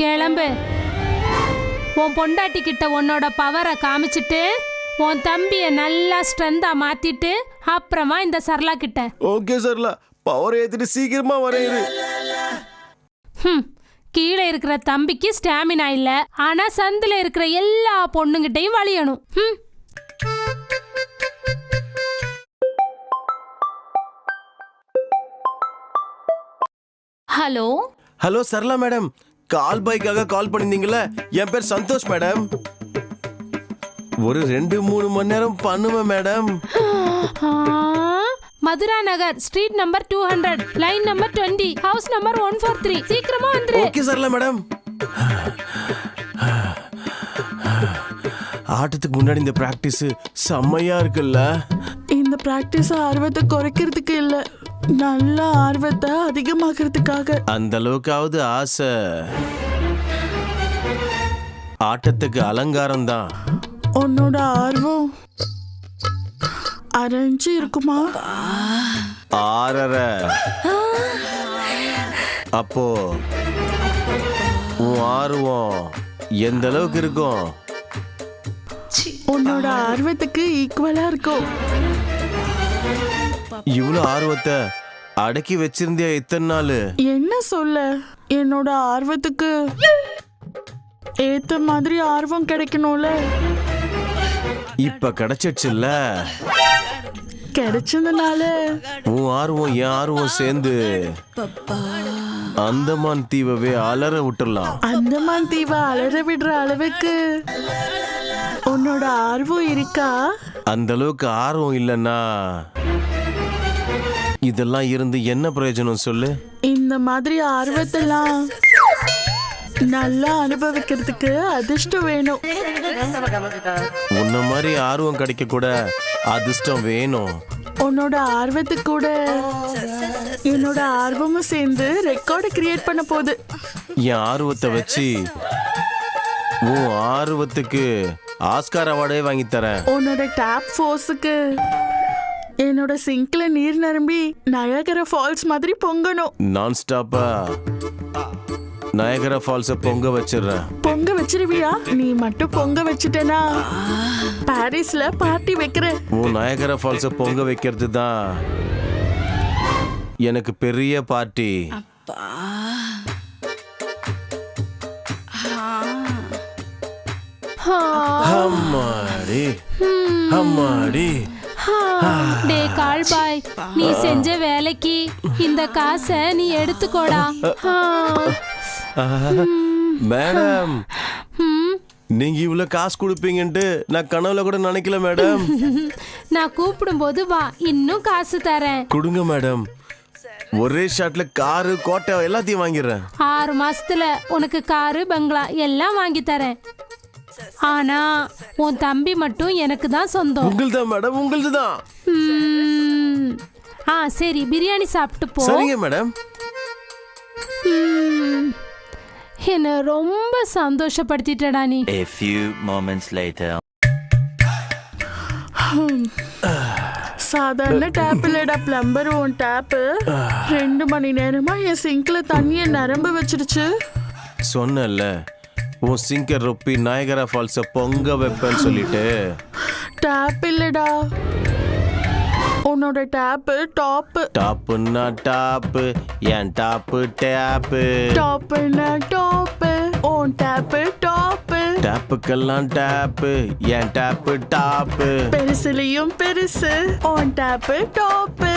கிளம்பு. உன் பொண்டாட்டி கிட்ட உன்னோட பவரை காமிச்சிட்டு உன் தம்பிய நல்லா ஸ்ட்ரென்தா மாத்திட்டு அப்புறமா இந்த சரளா கிட்ட. ஓகே சரளா, பவர் ஏத்திட்டு சீக்கிரமா வரையிரு. கீழே இருக்கிற தம்பிக்கு ஸ்டாமினா இல்ல, ஆனா சந்தில இருக்கிற எல்லா பொண்ணுங்கிட்டையும் வலியணும். Hello hello Sarala madam, call பைக்காக கால் பண்ணிருந்தீங்களா? என் பேர் சந்தோஷ் மேடம். ஒரு 2-3 மணி நேரம் பண்ணுவேன் மேடம். Madhura Nagar, street number 200, line number 20, house number 143. சீக்கிரமா வந்துரு. Okay Sarala madam. ஆட்டத்துக்கு முன்னாடி இந்த பிராக்டிஸ் செம்மையா இருக்குல்ல? இந்த பிராக்டிஸ் ஆர்வத்தை குறைக்கிறதுக்கு இல்ல, நல்ல ஆர்வத்தை அதிகமாக்குறதுக்காக. அந்த அளவுக்காவது ஆசை. ஆட்டத்துக்கு அலங்காரம் தான். உன்னோட ஆர்வம் அரைஞ்சு இருக்குமா? 6:30. அப்போ உன் ஆர்வம் எந்த அளவுக்கு இருக்கும்? உன்னோட ஆர்வத்துக்கு ஈக்குவலா இருக்கும். இவ்வளவு ஆர்வத்தை அடக்கி வச்சிருந்தியா இத்தனை நாள்? என்ன சொல்ல, என்னோட ஆர்வத்துக்கு ஏத்த மாதிரி ஆர்வம் கிடைக்கணும்ல. இப்ப கிடைச்சிடுச்சுல்ல? கிடைச்சதுனால உன் ஆர்வம் என் ஆர்வம் சேர்ந்து அந்தமான் தீவவே அலற விட்டுடலாம். அந்தமான் தீவை அலற விடுற அளவுக்கு உன்னோட ஆர்வம் இருக்கா? அந்த அளவுக்கு ஆர்வம் இல்லைன்னா இதெல்லாம் இருந்து என்ன பிரயோஜனம் சொல்லு? இந்த மாதிரி ஆர்வத்தெல்லாம் நல்லா அனுபவிக்கிறதுக்கு அதிர்ஷ்டம் வேணும். உன்ன மாதிரி ஆர்வம் கிடைக்க கூட அதிர்ஷ்டம் வேணும். உன்னோட ஆர்வத்துக்கு கூட என்னோட ஆர்வமும் சேர்ந்து ரெக்கார்டு கிரியேட் பண்ண போகுது. என் ஆர்வத்தை வச்சு உன் ஆர்வத்துக்கு ஆஸ்கார் அவார்டே வாங்கி தரேன். உன்னோட டேப் ஃபோர்ஸுக்கு என்னோட சிங்க்ல நீர் நிரம்பி நயாகரா ஃபால்ஸ் மாதிரி பொங்கணும். நான் ஸ்டாப்பா நயாகரா ஃபால்ஸ பொங்க வச்சிடுறேன். பொங்க வச்சிருவியா? நீ மட்டும் பொங்க வச்சிட்டேனா பாரிஸ்ல பார்ட்டி வைக்கிறேன். உன் நயாகரா ஃபால்ஸ பொங்க வைக்கிறது தான் எனக்கு பெரிய பார்ட்டி. அம்மாடி அம்மாடி. டே கால்பாய், நீ செஞ்ச வேலைக்கு இந்த காசை நீ எடுத்துக்கோடா. மேடம், நீங்க இவ்வளவு காசு கொடுப்பீங்கன்ட்டு நான் கனவுல கூட நினைக்கல மேடம். நான் கூப்பிடும் போது வா, இன்னும் காசு தரேன். கொடுங்க மேடம், ஒரே ஷாட்ல காரு கோட்டை எல்லாத்தையும் வாங்கிடுறேன். 6 மாசத்துல உனக்கு காரு பங்களா எல்லாம் வாங்கி தரேன். ஆனா உன் தம்பி மட்டும் எனக்கு தான் சொந்தம். உங்களுதான் மேடம், உங்களுதுதான். சரி, பிரியாணி சாப்பிட்டு போ. சரிங்க மேடம். என்ன ரொம்ப சந்தோஷப்படுத்திட்டடா நீ. A few moments later. சாதாரண டேப் இல்லடா பிளம்பர். உன் டேப்பு 2 மணி நேரமா என் சிங்க்ல தண்ணியை நிரம்ப வச்சிருச்சு. சொன்னல உன் சிங்கர் ரொப்பி நயாகரா ஃபால்ஸ பொங்க வைப்பேன்னு சொல்லிட்டு. டேப் இல்லடா, உன்னோட டேப்பு டாப்பு. டாப்புன்னா டாப்பு, என் டாப்பு டேப்பு. டாப்புன்னா டாப்பு, உன் டேப்பு டாப்பு. டேப்புக்கெல்லாம் டேப்பு, என் டேப்பு டாப்பு. பெருசுலயும் பெருசு, உன் டேப்பு டாப்பு.